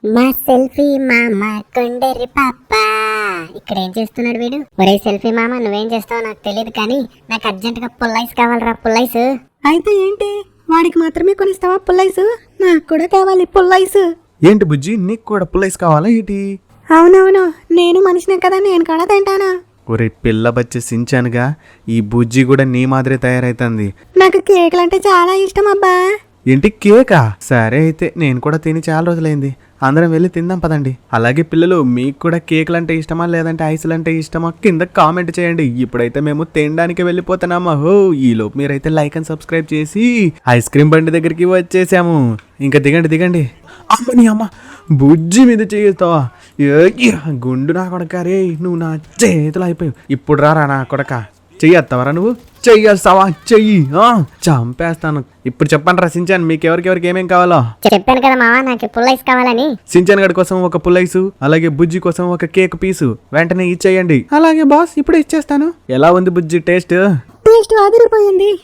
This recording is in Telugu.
మా సెల్ఫీ మామ కొండరి పాప. ఇక్కడ ఏం చేస్తున్నాడు వీడు? ఒరే సెల్ఫీ మామ, నువ్వేం చేస్తావో నాకు తెలియదు కానీ నాకు అర్జెంట్ గా పుల్లైస్ కావాలరా, పుల్లైస్. అయితే ఏంటి, వాడికి మాత్రమే కొనిస్తావా పుల్లైస్? నాకు కూడా కావాలి పుల్లైస్. ఏంటి బుజ్జి, నీకు కూడా పుల్లైస్ కావాలా ఏంటి? అవునవును, నేను మనిషినే కదా, నేను కూడా తింటాను. ఒరే పిల్ల బచ్చి సించానుగా, ఈ బుజ్జి కూడా నీ మాదిరి తయారైతుంది. నాకు కేకులు అంటే చాలా ఇష్టం అబ్బా. ఏంటి కేకా? సరే అయితే నేను కూడా తిని చాలా రోజులైంది, అందరం వెళ్ళి తిందాం పదండి. అలాగే పిల్లలు, మీకు కూడా కేకులు అంటే ఇష్టమా లేదంటే ఐస్లు అంటే ఇష్టమా కింద కామెంట్ చేయండి. ఇప్పుడైతే మేము తినడానికి వెళ్ళిపోతున్నామా. హో, ఈలోపు మీరైతే లైక్ అండ్ సబ్స్క్రైబ్ చేసి ఐస్ క్రీమ్ బండి దగ్గరికి వచ్చేసాము. ఇంకా దిగండి దిగండి. అమ్మని అమ్మ, బుజ్జి మీద చేస్తావా? గుండు నా కొడక, రే నువ్వు నా చేతులు అయిపోయావు. ఇప్పుడు రారా నా కొడక, చెయ్యేస్తావరా నువ్వు? చెయ్యేస్తావా? చెయ్యి, చంపేస్తాను. ఇప్పుడు చెప్పండి రా సించాన్, మీకు ఎవరికెవరికి ఏమేం కావాలో. చెప్పాను కదా మామ, నాకు పుల్లైస్ కావాలని. సించాన్ గడి కోసం ఒక పుల్లైసు, అలాగే బుజ్జి కోసం ఒక కేక్ పీసు వెంటనే ఇచ్చేయండి. అలాగే బాస్, ఇప్పుడు ఇచ్చేస్తాను. ఎలా ఉంది బుజ్జి టేస్ట్? టేస్ట్ అదిరిపోయింది.